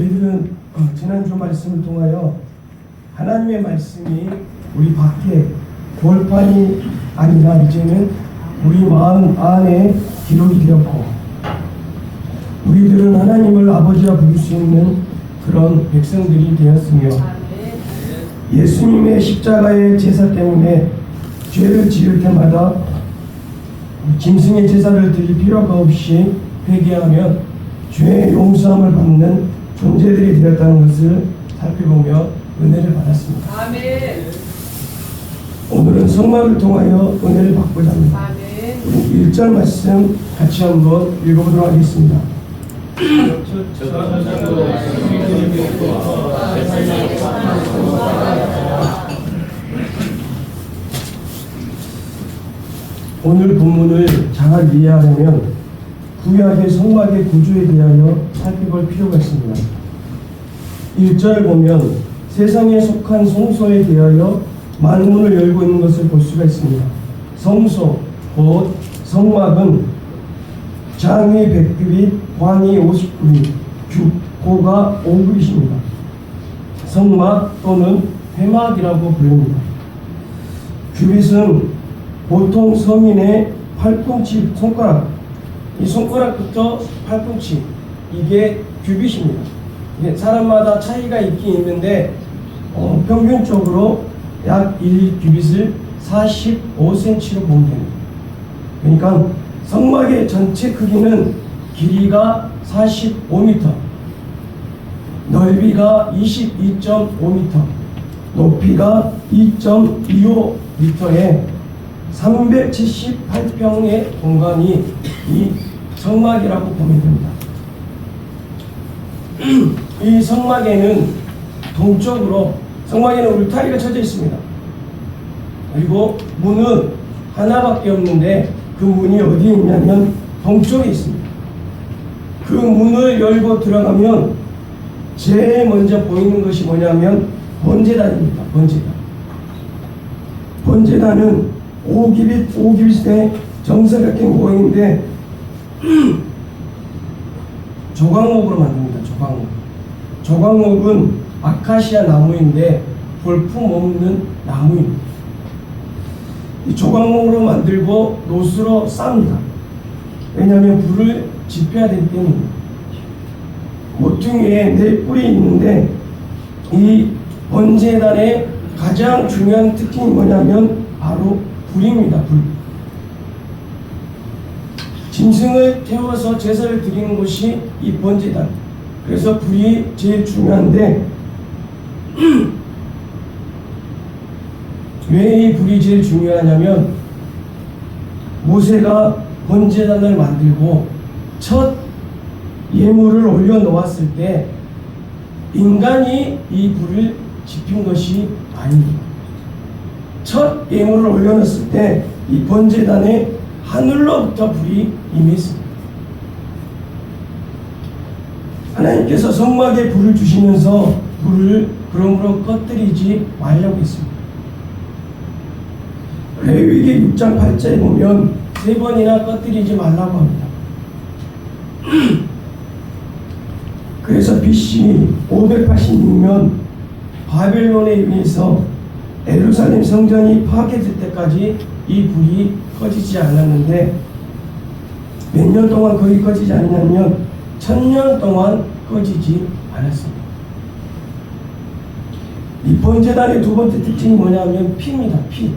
저희들은 지난주 말씀을 통하여 하나님의 말씀이 우리 밖에 볼판이 아니라 이제는 우리 마음 안에 기록이 되었고, 우리들은 하나님을 아버지라 부를 수 있는 그런 백성들이 되었으며, 예수님의 십자가의 제사 때문에 죄를 지을 때마다 짐승의 제사를 드릴 필요가 없이 회개하면 죄의 용서함을 받는 존재들이 되었다는 것을 살펴보며 은혜를 받았습니다. 아멘. 오늘은 성막을 통하여 은혜를 받고자 합니다. 아멘. 우리 1절 말씀 같이 한번 읽어보도록 하겠습니다. 오늘 본문을 잘 이해하려면 구약의 성막의 구조에 대하여 살펴볼 필요가 있습니다. 1절을 보면 세상에 속한 성소에 대하여 만문을 열고 있는 것을 볼 수가 있습니다. 성소, 곧 성막은 장이 100규빗, 광이 50규빗, 고가 5규빗입니다. 성막 또는 회막이라고 부릅니다. 규빗은 보통 성인의 팔꿈치 손가락, 이 손가락부터 팔꿈치, 이게 규빗입니다. 이게 사람마다 차이가 있긴 있는데 평균적으로 약 1규빗을 45cm로 보면 됩니다. 그러니까 성막의 전체 크기는 길이가 45m, 넓이가 22.5m, 높이가 2.25m에 378평의 공간이 이 성막이라고 보면 됩니다. 이 성막에는 동쪽으로 성막에는 울타리가 쳐져 있습니다. 그리고 문은 하나밖에 없는데 그 문이 어디에 있냐면 동쪽에 있습니다. 그 문을 열고 들어가면 제일 먼저 보이는 것이 뭐냐면 번제단입니다. 번제단은 5규빗의 정사각형 모형인데 조각목으로 만듭니다. 조각목은 아카시아 나무인데 볼품 없는 나무입니다. 이 조각목으로 만들고 롯으로 쌉니다. 왜냐하면 불을 지펴야 되기 때문입니다. 모퉁이에 4뿔이 있는데 이 번제단의 가장 중요한 특징이 뭐냐면 바로 불입니다. 불. 짐승을 태워서 제사를 드리는 곳이 이 번제단. 그래서 불이 제일 중요한데 왜 이 불이 제일 중요하냐면 모세가 번제단을 만들고 첫 예물을 올려놓았을 때 인간이 이 불을 지핀 것이 아닙니다. 첫 예물을 올려놓았을 때 이 번제단에 하늘로부터 불이 임했습니다. 하나님께서 성막에 불을 주시면서 불을 그러므로 꺼뜨리지 말라고 했습니다. 레위기 6장 8절에 보면 3번이나 꺼뜨리지 말라고 합니다. 그래서 BC 586년 바벨론에 의해서 예루살렘 성전이 파괴될 때까지 이 불이 꺼지지 않았는데 몇 년 동안 거의 꺼지지 않냐면 1000년 동안 꺼지지 않았습니다. 이 번제단의 두 번째 특징이 뭐냐면 피입니다. 피.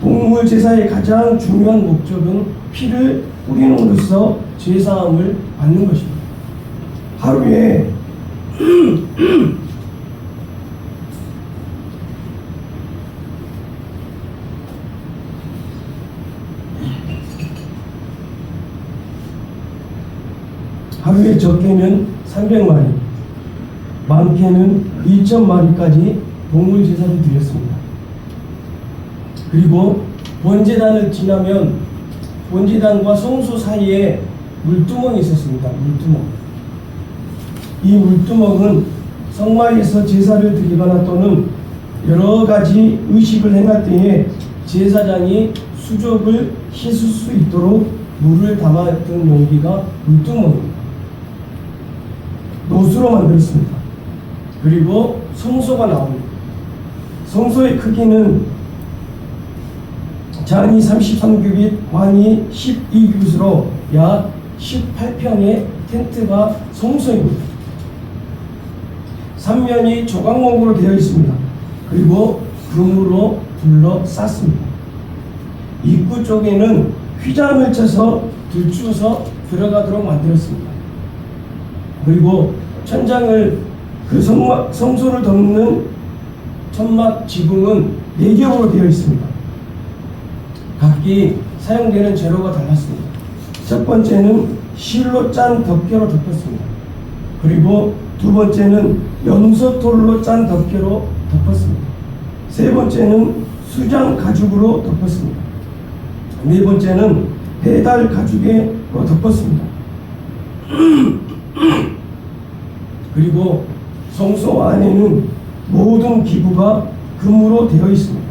동물 제사의 가장 중요한 목적은 피를 뿌림으로써 제사함을 받는 것입니다. 하루에 적게는 300마리, 많게는 2000마리까지 동물 제사를 드렸습니다. 그리고 번제단을 지나면 번제단과 성소 사이에 물두멍이 있었습니다. 이 물두멍은 성막에서 제사를 드리거나 또는 여러 가지 의식을 행할 때에 제사장이 수족을 씻을 수 있도록 물을 담아둔 용기가 물두멍입니다. 못으로 만들었습니다. 그리고 성소가 나옵니다. 성소의 크기는 잔이 33규빗, 관이 12규빗으로 약 18평의 텐트가 성소입니다. 3면이 조각목으로 되어 있습니다. 그리고 금으로 둘러쌌습니다. 입구 쪽에는 휘장을 쳐서 들추어서 들어가도록 만들었습니다. 그리고 천장을 그 성소를 덮는 천막 지붕은 4겹으로 되어 있습니다. 각기 사용되는 재료가 달랐습니다. 첫 번째는 실로 짠 덮개로 덮었습니다. 그리고 두 번째는 염소털로 짠 덮개로 덮었습니다. 세 번째는 수장 가죽으로 덮었습니다. 네 번째는 배달 가죽으로 덮었습니다. 그리고 성소 안에는 모든 기부가 금으로 되어 있습니다.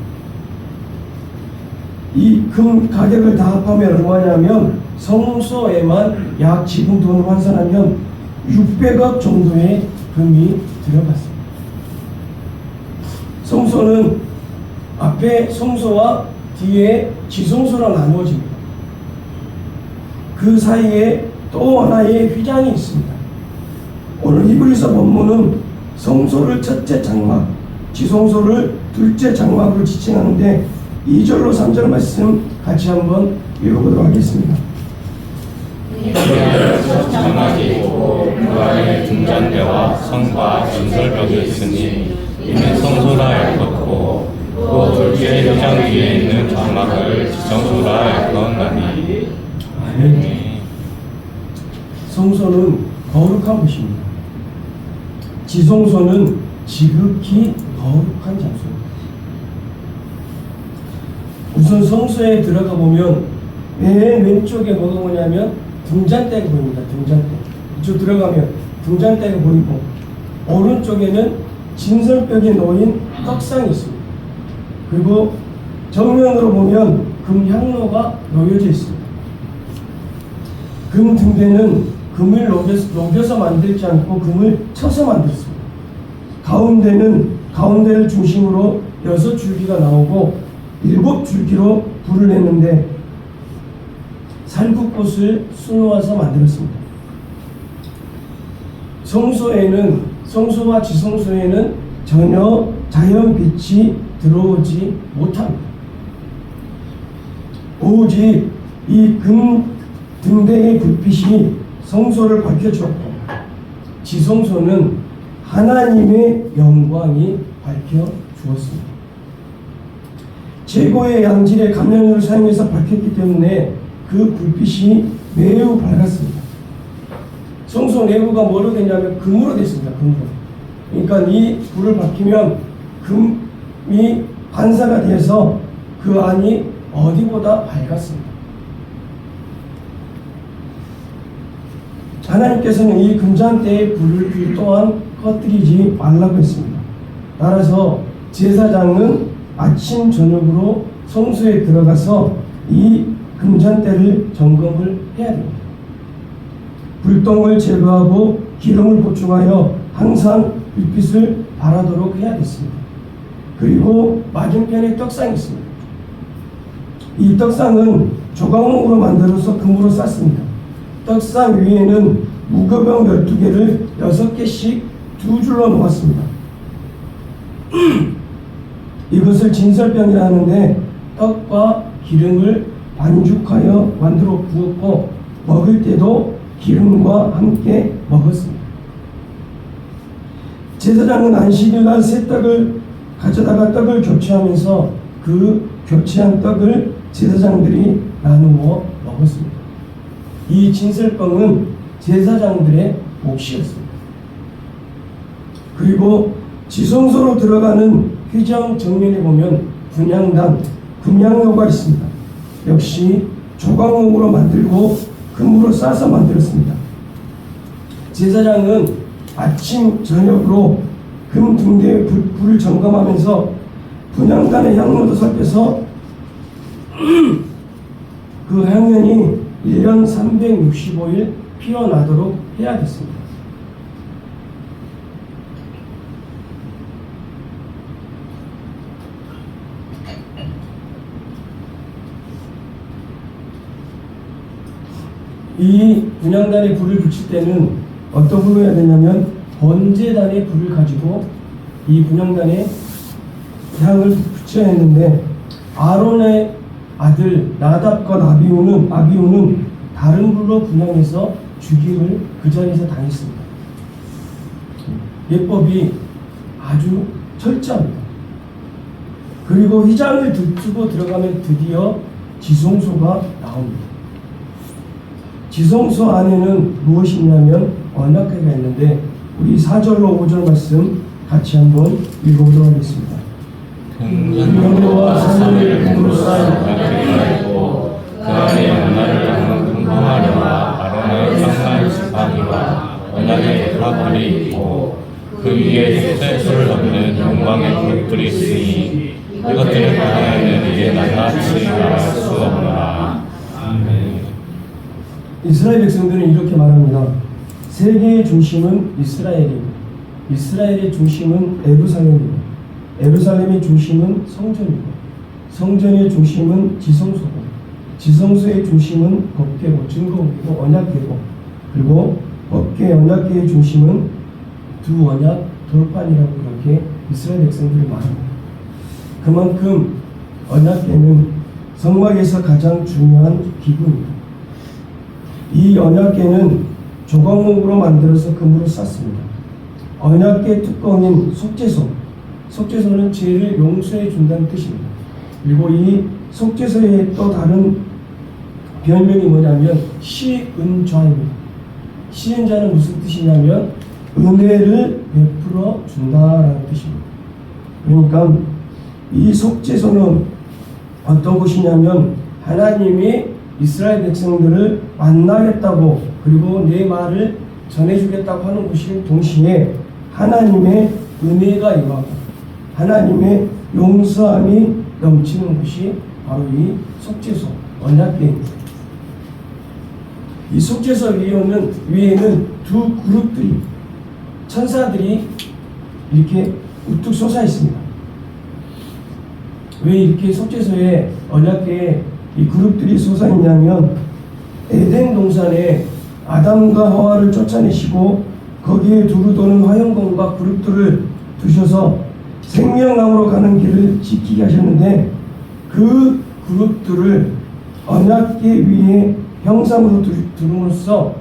이 금 가격을 다 합하면 얼마냐면 성소에만 약 지금 돈을 환산하면 600억 정도의 금이 들어갔습니다. 성소는 앞에 성소와 뒤에 지성소로 나누어집니다. 그 사이에 또 하나의 휘장이 있습니다. 오늘 히브리서 본문은 성소를 첫째 장막, 지성소를 둘째 장막으로 지칭하는데 2절로 3절 말씀 같이 한번 읽어보도록 하겠습니다. 첫 장막이 있고 그 안에 등잔대와 성과 진설벽이 있으니 이는 성소라 일컫고 또 둘째 휘장 위에 있는 장막을 지성소라 일컫나니. 아멘. 성소는 거룩한 곳입니다. 지성소는 지극히 거룩한 장소입니다. 우선 성소에 들어가 보면 맨 왼쪽에 뭐가 보냐면 등잔대가 보입니다. 등잔대. 이쪽 들어가면 등잔대가 보이고 오른쪽에는 진설벽에 놓인 떡상이 있습니다. 그리고 정면으로 보면 금향로가 놓여져 있습니다. 금 등대는 금을 녹여서 만들지 않고 금을 쳐서 만들었습니다. 가운데를 중심으로 6줄기가 나오고 7줄기로 불을 냈는데 살구꽃을 수놓아서 만들었습니다. 성소와 지성소에는 전혀 자연빛이 들어오지 못합니다. 오직 이 금 등대의 불빛이 성소를 밝혀주었고 지성소는 하나님의 영광이 밝혀주었습니다. 최고의 양질의 감량유를 사용해서 밝혔기 때문에 그 불빛이 매우 밝았습니다. 성소 내부가 뭐로 되냐면 금으로 됐습니다. 금으로. 그러니까 이 불을 밝히면 금이 반사가 되어서 그 안이 어디보다 밝았습니다. 하나님께서는 이 금잔대의 불을 또한 꺼뜨리지 말라고 했습니다. 따라서 제사장은 아침 저녁으로 성소에 들어가서 이 금잔대를 점검을 해야 됩니다. 불똥을 제거하고 기름을 보충하여 항상 불빛을 발하도록 해야겠습니다. 그리고 맞은편에 떡상이 있습니다. 이 떡상은 조각목으로 만들어서 금으로 쌌습니다. 떡상 위에는 무교병 12개를 6개씩 2줄로 놓았습니다. 이것을 진설병이라 하는데 떡과 기름을 반죽하여 만들어 부었고 먹을 때도 기름과 함께 먹었습니다. 제사장은 안식일날 새 떡을 가져다가 떡을 교체하면서 그 교체한 떡을 제사장들이 나누어 먹었습니다. 이 진설병은 제사장들의 몫이었습니다. 그리고 지성소로 들어가는 휘장 정면에 보면 분향단, 금향로가 있습니다. 역시 조각목으로 만들고 금으로 싸서 만들었습니다. 제사장은 아침 저녁으로 금 등대의 불을 점검하면서 분향단의 향로도 살펴서 그 향연이 1년 365일 피어나도록 해야겠습니다. 이 분향단에 불을 붙일 때는 어떤 불로 해야 되냐면 번제단에 불을 가지고 이 분향단에 향을 붙여야 했는데 아론의 아들 나답과 아비후는 다른 불로 분향해서 죽임을 그 자리에서 당했습니다. 예법이 아주 철저합니다. 그리고 휘장을 두고 들어가면 드디어 지성소가 나옵니다. 지성소 안에는 무엇이 있냐면 언약궤가 있는데 우리 4절로 5절 말씀 같이 한번 읽어보도록 하겠습니다. 금전과 사슬을 금으로 쌓인 언약궤가 있고 그 안에 언약을 담은 금송아리와 아론의 장난 지팡이와 언약의 대가불이 있고 그 위에 숫자수를 넘는 영광의 그룹들이 있으니 이것들을 바라에는 이제 낱낱이 말할 수 없노라. 아멘. 이스라엘 백성들은 이렇게 말합니다. 세계의 중심은 이스라엘입니다. 이스라엘의 중심은 에루살렘입니다. 에루살렘의 중심은 성전이고 성전의 중심은 지성소고 지성소의 중심은 법궤고 증거궤고 언약궤고 그리고 법궤 언약궤의 중심은 두 언약 돌판이라고 그렇게 이스라엘 백성들이 말합니다. 그만큼 언약궤는 성막에서 가장 중요한 기구입니다. 이 언약궤는 조각목으로 만들어서 금으로 쌌습니다. 언약궤 뚜껑인 속죄소는 죄를 용서해 준다는 뜻입니다. 그리고 이 속죄소의 또 다른 별명이 뭐냐면 시은좌입니다. 시은좌는 무슨 뜻이냐면 은혜를 베풀어 준다라는 뜻입니다. 그러니까 이 속죄소는 어떤 곳이냐면 하나님이 이스라엘 백성들을 만나겠다고 그리고 내 말을 전해주겠다고 하는 곳이 동시에 하나님의 은혜가 임하고 하나님의 용서함이 넘치는 곳이 바로 이 속죄소 언약궤입니다. 이 속죄소 위에는 두 그룹들이 천사들이 이렇게 우뚝 솟아 있습니다. 왜 이렇게 속죄소에 언약궤에 이 그룹들이 솟아 있냐면 에덴 동산에 아담과 하와를 쫓아내시고 거기에 두루 도는 화형검과 그룹들을 두셔서 생명나무로 가는 길을 지키게 하셨는데 그 그룹들을 언약궤 위에 형상으로 두름으로써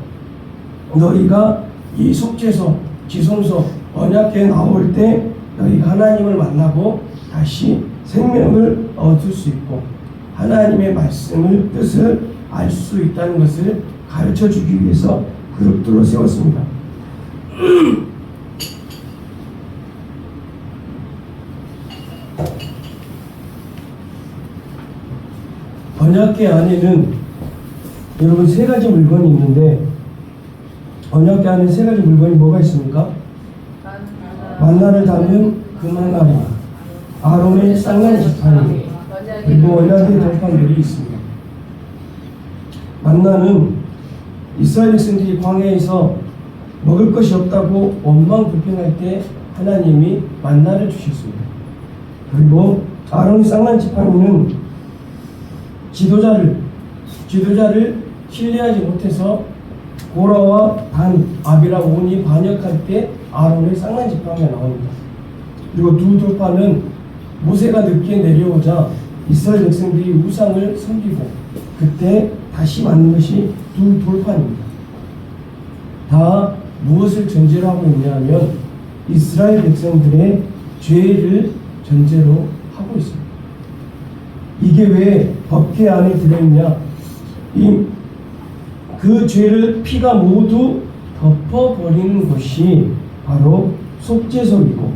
너희가 이 속죄소 지성소 언약궤에 나올 때 너희가 하나님을 만나고 다시 생명을 얻을 수 있고 하나님의 말씀을 뜻을 알 수 있다는 것을 가르쳐 주기 위해서 그룹들로 세웠습니다. 언약궤 안에는 여러분 세 가지 물건이 있는데 언약궤 안에 세 가지 물건이 뭐가 있습니까? 만나를 담은 금항아리, 아론의 쌍난 지팡이, 그리고 언약의 돌판들이 있습니다. 만나는 이스라엘 백성들이 광야에서 먹을 것이 없다고 원망 불평할 때 하나님이 만나를 주셨습니다. 그리고 아론의 쌍난 지팡이는 지도자를 신뢰하지 못해서 고라와 단, 아비라, 온이 반역할 때 아론의 쌍난 지팡이가 나옵니다. 그리고 두 돌판은 모세가 늦게 내려오자 이스라엘 백성들이 우상을 섬기고 그때 다시 만든 것이 두 돌판입니다. 다 무엇을 전제로 하고 있냐면 이스라엘 백성들의 죄를 전제로 하고 있습니다. 이게 왜 법궤 안에 들어있냐? 그 죄를 피가 모두 덮어버리는 것이 바로 속죄소이고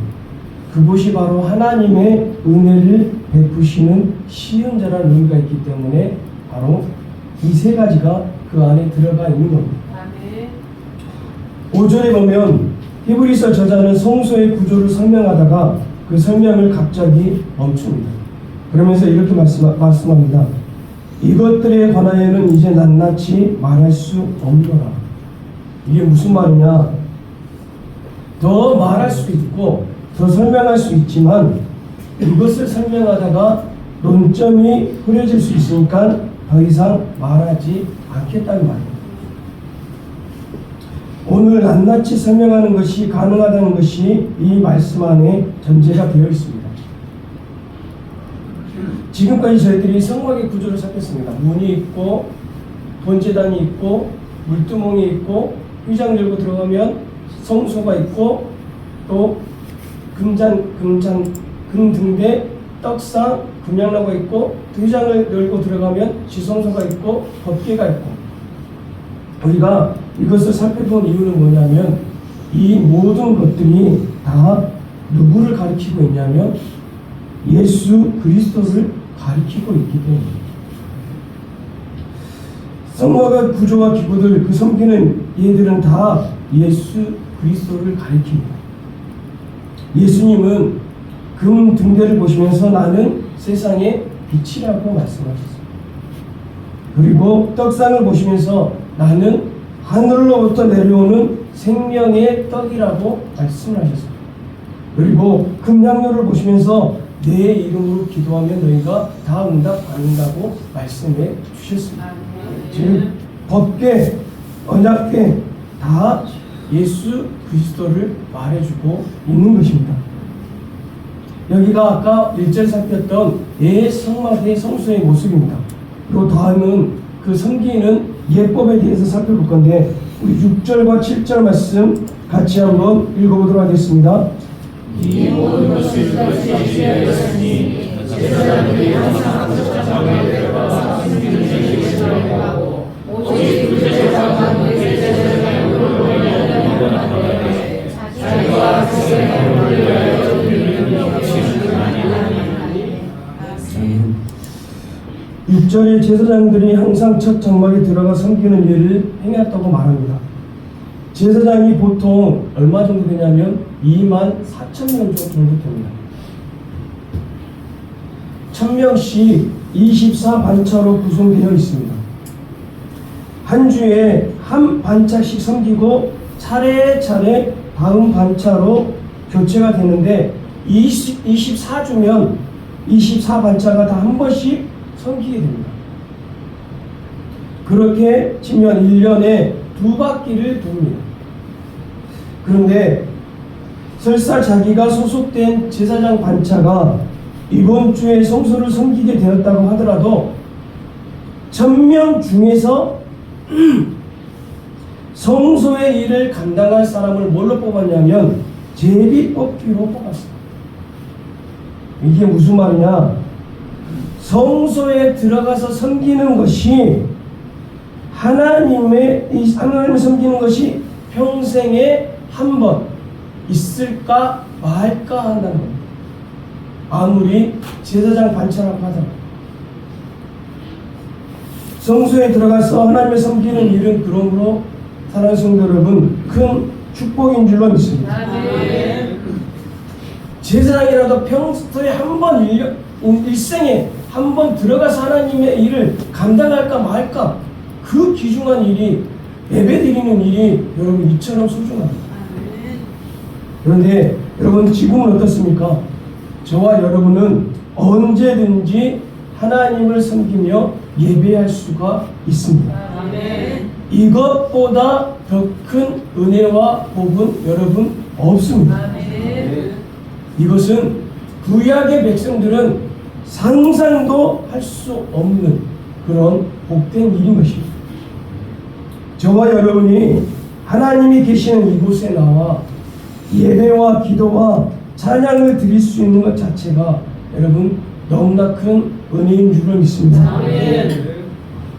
그곳이 바로 하나님의 은혜를 베푸시는 시은자라는 의미가 있기 때문에 바로 이 세 가지가 그 안에 들어가 있는 겁니다. 5절에 보면 히브리서 저자는 성소의 구조를 설명하다가 그 설명을 갑자기 멈춥니다. 그러면서 이렇게 말씀합니다. 이것들에 관하여는 이제 낱낱이 말할 수 없노라. 이게 무슨 말이냐? 더 말할 수 있고 더 설명할 수 있지만 이것을 설명하다가 논점이 흐려질 수 있으니까 더 이상 말하지 않겠다는 말입니다. 오늘 낱낱이 설명하는 것이 가능하다는 것이 이 말씀 안에 전제가 되어 있습니다. 지금까지 저희들이 성막의 구조를 살폈습니다. 문이 있고 본제단이 있고 물두멍이 있고 휘장 열고 들어가면 성소가 있고 또 금등대 떡상 금양나무가 있고 휘장을 열고 들어가면 지성소가 있고 법궤가 있고, 우리가 이것을 살펴본 이유는 뭐냐면 이 모든 것들이 다 누구를 가리키고 있냐면 예수 그리스도를 가리키고 있기 때문입니다. 성막의 구조와 기구들, 그 섬기는 예들은 다 예수 그리스도를 가리킵니다. 예수님은 금 등대를 보시면서 나는 세상의 빛이라고 말씀하셨습니다. 그리고 떡상을 보시면서 나는 하늘로부터 내려오는 생명의 떡이라고 말씀하셨습니다. 그리고 금양로를 보시면서 내 이름으로 기도하면 너희가 다 응답받는다고 말씀해 주셨습니다. 즉 법궤, 언약궤 다 예수 그리스도를 말해주고 있는 것입니다. 여기가 아까 1절 살폈던 성막의 성소의 모습입니다. 그리고 다음은 그 섬기는 예법에 대해서 살펴볼 건데, 우리 6절과 7절 말씀 같이 한번 읽어보도록 하겠습니다. 이 모든 것을 지시하였으니 제사장들이 항상 장막에 들어가 섬기는 일을 하고 오직 그 제사장은 그 제사장으로 인하여 자기와 그 생명을 위하여 드리는 역시는 아니하니. 6절에 제사장들이 항상 첫 장막에 들어가 섬기는 일을 행했다고 말합니다. 제사장이 보통 얼마 정도 되냐면 24,000명 정도 됩니다. 1000명씩 24반차로 구성되어 있습니다. 한 주에 한 반차씩 섬기고 차례차례 다음 반차로 교체가 되는데 24주면 24반차가 다 한 번씩 섬기게 됩니다. 그렇게 치면 1년에 2바퀴를 돕니다. 그런데 설사 자기가 소속된 제사장 반차가 이번 주에 성소를 섬기게 되었다고 하더라도 1000명 중에서 성소의 일을 감당할 사람을 뭘로 뽑았냐면 제비뽑기로 뽑았습니다. 이게 무슨 말이냐? 성소에 들어가서 섬기는 것이 하나님을 섬기는 것이 평생에 한 번 있을까 말까 한다는 겁니다. 아무리 제사장 반차라고 하더라도 성소에 들어가서 하나님을 섬기는 일은 그러므로 사랑하는 성도 여러분 큰 축복인 줄로 믿습니다. 제사장이라도 평소에 한 번 일생에 한 번 들어가서 하나님의 일을 감당할까 말까, 그 귀중한 일이, 예배드리는 일이 여러분 이처럼 소중합니다. 그런데 여러분 지금은 어떻습니까? 저와 여러분은 언제든지 하나님을 섬기며 예배할 수가 있습니다. 이것보다 더 큰 은혜와 복은 여러분 없습니다. 이것은 구약의 백성들은 상상도 할 수 없는 그런 복된 일인 것입니다. 저와 여러분이 하나님이 계시는 이곳에 나와 예배와 기도와 찬양을 드릴 수 있는 것 자체가 여러분 너무나 큰 은혜인 줄을 믿습니다.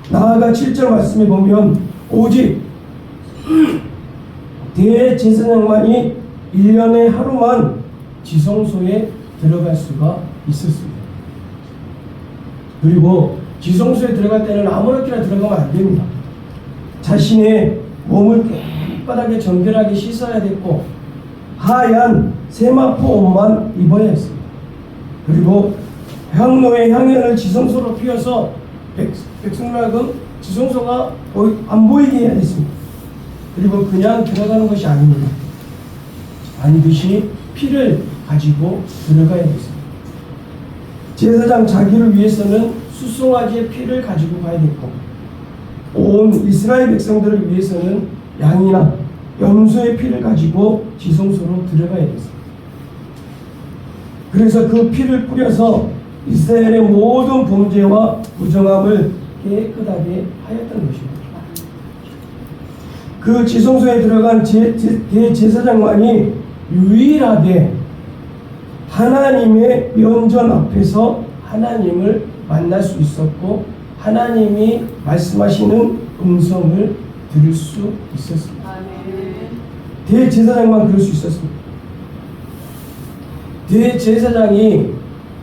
나아가 7절 말씀에 보면 오직 대제사장만이 1년에 하루만 지성소에 들어갈 수가 있었습니다. 그리고 지성소에 들어갈 때는 아무렇게나 들어가면 안 됩니다. 자신의 몸을 깨끗하게 정결하게 씻어야 됐고 하얀 세마포 옷만 입어야 했습니다. 그리고 향로의 향연을 지성소로 피워서 백성락은 지성소가 안 보이게 해야 됐습니다. 그리고 그냥 들어가는 것이 아닙니다. 반드시 피를 가지고 들어가야 됐습니다. 제사장 자기를 위해서는 수송아지의 피를 가지고 가야 됐고 온 이스라엘 백성들을 위해서는 양이나 염소의 피를 가지고 지성소로 들어가야 됐습니다. 그래서 그 피를 뿌려서 이스라엘의 모든 범죄와 부정함을 깨끗하게 하였던 것입니다. 그 지성소에 들어간 대제사장만이 유일하게 하나님의 면전 앞에서 하나님을 만날 수 있었고 하나님이 말씀하시는 음성을 들을 수 있었습니다. 대제사장만 그럴 수 있었습니다. 대제사장이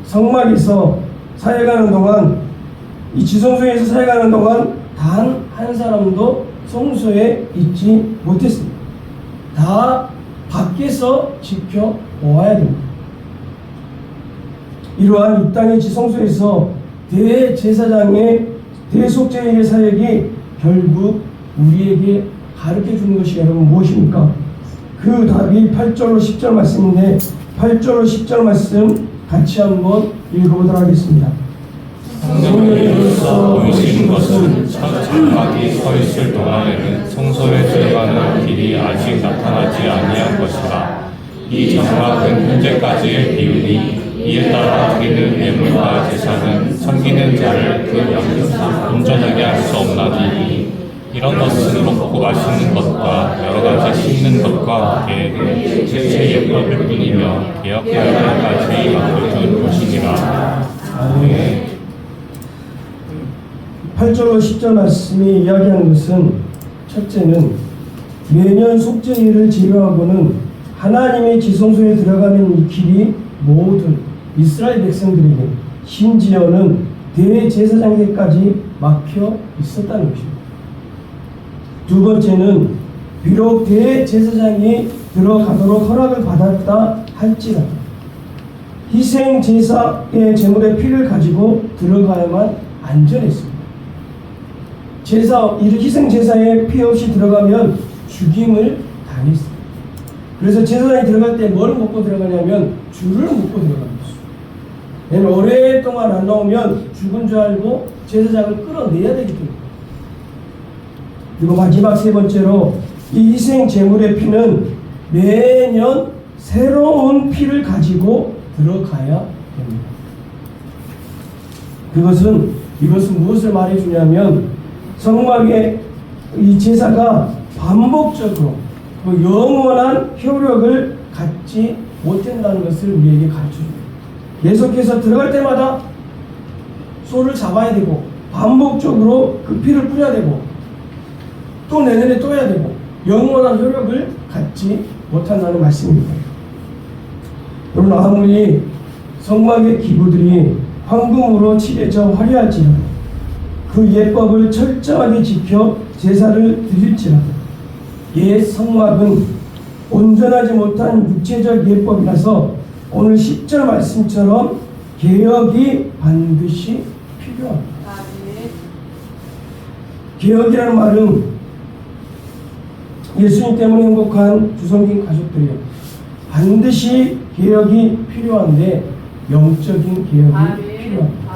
성막에서 사역하는 동안, 이 지성소에서 사역하는 동안 단 한 사람도 성소에 있지 못했습니다. 다 밖에서 지켜보아야 됩니다. 이러한 이 땅의 지성소에서 대제사장의 대속죄의 사역이 결국 우리에게 가르쳐 주는 것이 여러분 무엇입니까? 그 답이 8절로 10절 말씀인데 8절로 10절 말씀 같이 한번 읽어보도록 하겠습니다. 성령으로서 보이신 것은 장막이 서 있을 동안에는 성소에 들어가는 길이 아직 나타나지 아니한 것이다. 이 장막은 현재까지의 비율이 이에 따라 드리는 예물과 제사는 섬기는 자를 그 양심상 온전하게 할 수 없나니 이런 것은 먹고 마시는 것과 여러 가지 씻는 것과 함께 제 예법일 뿐이며 개혁하기까지 만들어준 것이니라. 아멘. 8절로 10절 말씀이 이야기하는 것은 첫째는 매년 속죄일을 제외하고는 하나님의 지성소에 들어가는 이 길이 모든 이스라엘 백성들에게 심지어는 대제사장에게까지 막혀 있었다는 것입니다. 두 번째는 비록 대제사장이 들어가도록 허락을 받았다 할지라도 희생 제사의 제물의 피를 가지고 들어가야만 안전했습니다. 희생 제사에 피 없이 들어가면 죽임을 당했습니다. 그래서 제사장이 들어갈 때 뭘 먹고 들어가냐면 줄을 묶고 들어갑니다. 왜냐면 오랫동안 안 나오면 죽은 줄 알고 제사장을 끌어내야 되기 때문에. 그리고 마지막 세 번째로 이 희생 제물의 피는 매년 새로운 피를 가지고 들어가야 됩니다. 이것은 무엇을 말해주냐면 성막의 이 제사가 반복적으로 그 영원한 효력을 갖지 못한다는 것을 우리에게 가르쳐줍니다. 계속해서 들어갈 때마다 소를 잡아야 되고 반복적으로 그 피를 뿌려야 되고 또 내년에 또 해야 되고 영원한 효력을 갖지 못한다는 말씀입니다. 여러분, 아무리 성막의 기구들이 황금으로 칠해져 화려할지라도 그 예법을 철저하게 지켜 제사를 드릴지라도 옛 성막은 온전하지 못한 육체적 예법이라서 오늘 10절 말씀처럼 개혁이 반드시 필요합니다. 개혁이라는 말은 예수님 때문에 행복한 주성긴 가족들이요, 반드시 개혁이 필요한데 영적인 개혁이 필요합니다.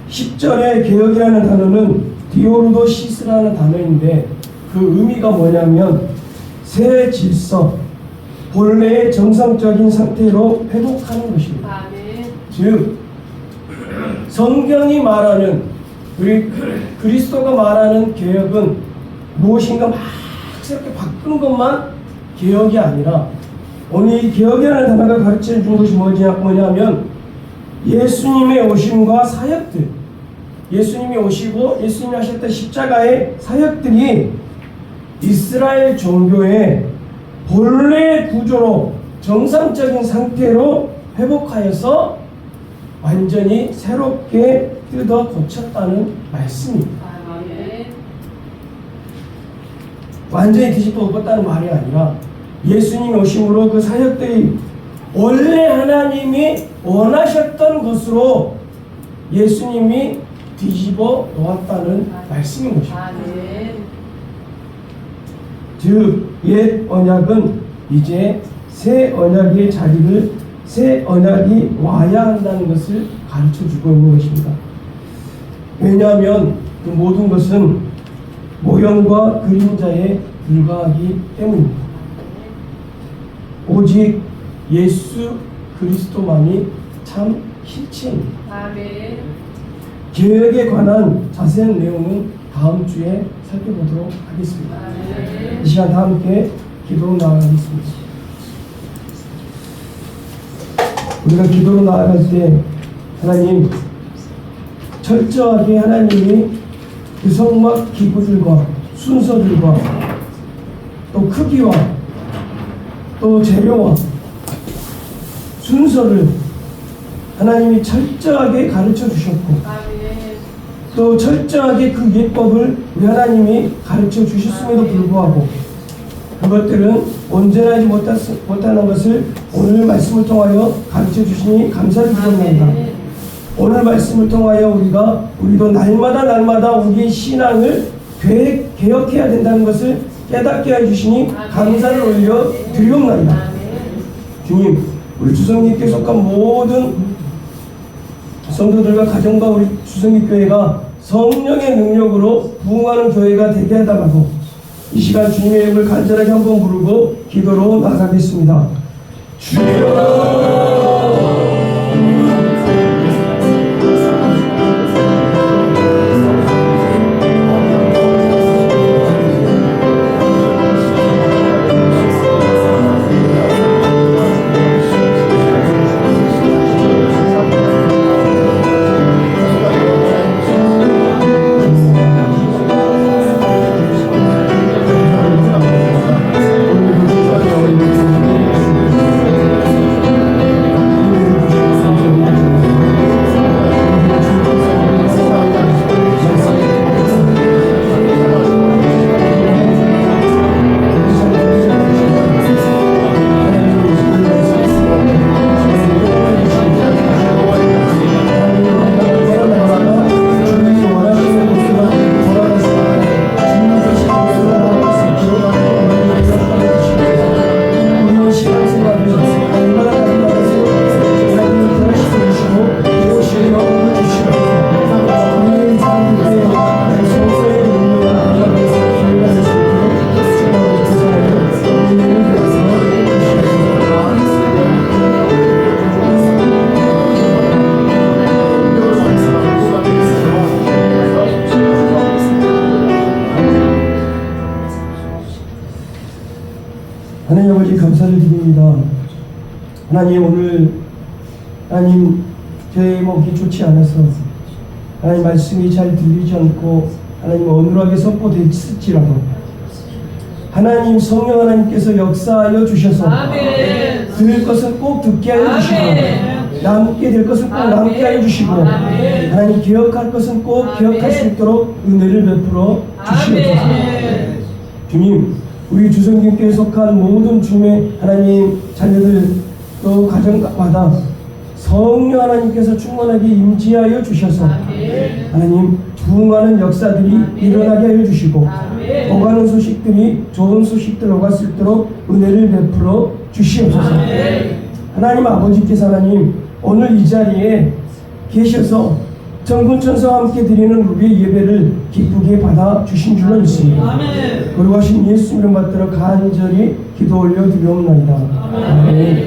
10절의 개혁이라는 단어는 디오르도 시스라는 단어인데 그 의미가 뭐냐면 새 질서, 본래의 정상적인 상태로 회복하는 것입니다. 즉 성경이 말하는 그리스도가 말하는 개혁은 무엇인가 막 새롭게 바꾸는 것만 개혁이 아니라 오늘 이 개혁이라는 단어가 가르쳐 준 것이 뭐냐면 예수님의 오심과 사역들, 예수님이 오시고 예수님이 하셨던 십자가의 사역들이 이스라엘 종교의 본래 구조로 정상적인 상태로 회복하여서 완전히 새롭게 뜯어 고쳤다는 말씀입니다. 완전히 뒤집어 엎었다는 말이 아니라 예수님이 오심으로 그 사역들이 원래 하나님이 원하셨던 것으로 예수님이 뒤집어 놓았다는 말씀인 것입니다. 즉, 옛 언약은 이제 새 언약의 자리를 새 언약이 와야 한다는 것을 가르쳐주고 있는 것입니다. 왜냐하면 그 모든 것은 모형과 그림자의 불과하기 때문입니다. 오직 예수 그리스도만이 참 실체입니다. 아멘. 계획에 관한 자세한 내용은 다음 주에 살펴보도록 하겠습니다. 아멘. 이 시간 다 함께 기도로 나아가겠습니다. 우리가 기도로 나아갈 때 하나님 철저하게 하나님이 그 성막 기구들과 순서들과 또 크기와 또 재료와 순서를 하나님이 철저하게 가르쳐 주셨고 아멘. 또 철저하게 그 예법을 우리 하나님이 가르쳐 주셨음에도 불구하고 그것들은 온전하지 못하는 것을 오늘 말씀을 통하여 가르쳐 주시니 감사를 드립니다. 오늘 말씀을 통하여 우리도 날마다 우리의 신앙을 개혁해야 된다는 것을 깨닫게 해주시니 감사를 올려 드리옵나이다. 주님, 우리 주성님께 속한 모든 성도들과 가정과 우리 주성립교회가 성령의 능력으로 부흥하는 교회가 되게 해달라고 이 시간 주님의 이름을 간절하게 한번 부르고 기도로 나가겠습니다. 주여 하나님 아버지 감사를 드립니다. 하나님 오늘 하나님 제목이 좋지 않아서 하나님 말씀이 잘 들리지 않고 하나님 어눌하게 선포됐을지라도 하나님 성령 하나님께서 역사하여 주셔서 아멘. 들을 것은 꼭 듣게 하여 주시고 아멘. 남게 될 것은 꼭 남게 하여 주시고 아멘. 하나님 기억할 것은 꼭 아멘. 기억할 수 있도록 은혜를 베풀어 주시옵소서. 아멘. 주님, 우리 주성님께 속한 모든 주의 하나님 자녀들 또 가정마다 성령 하나님께서 충만하게 임재하여 주셔서 아멘. 하나님 부흥하는 역사들이 아멘. 일어나게 하여 주시고 아멘. 오가는 소식들이 좋은 소식들 오갈 수 있도록 은혜를 베풀어 주시옵소서. 아멘. 하나님 아버지께서 하나님 오늘 이 자리에 계셔서 정군천사와 함께 드리는 우리의 예배를 기쁘게 받아 주신 줄로 믿습니다. 아멘. 거룩하신 예수 이름 받들어 간절히 기도 올려 드리옵나이다. 아멘.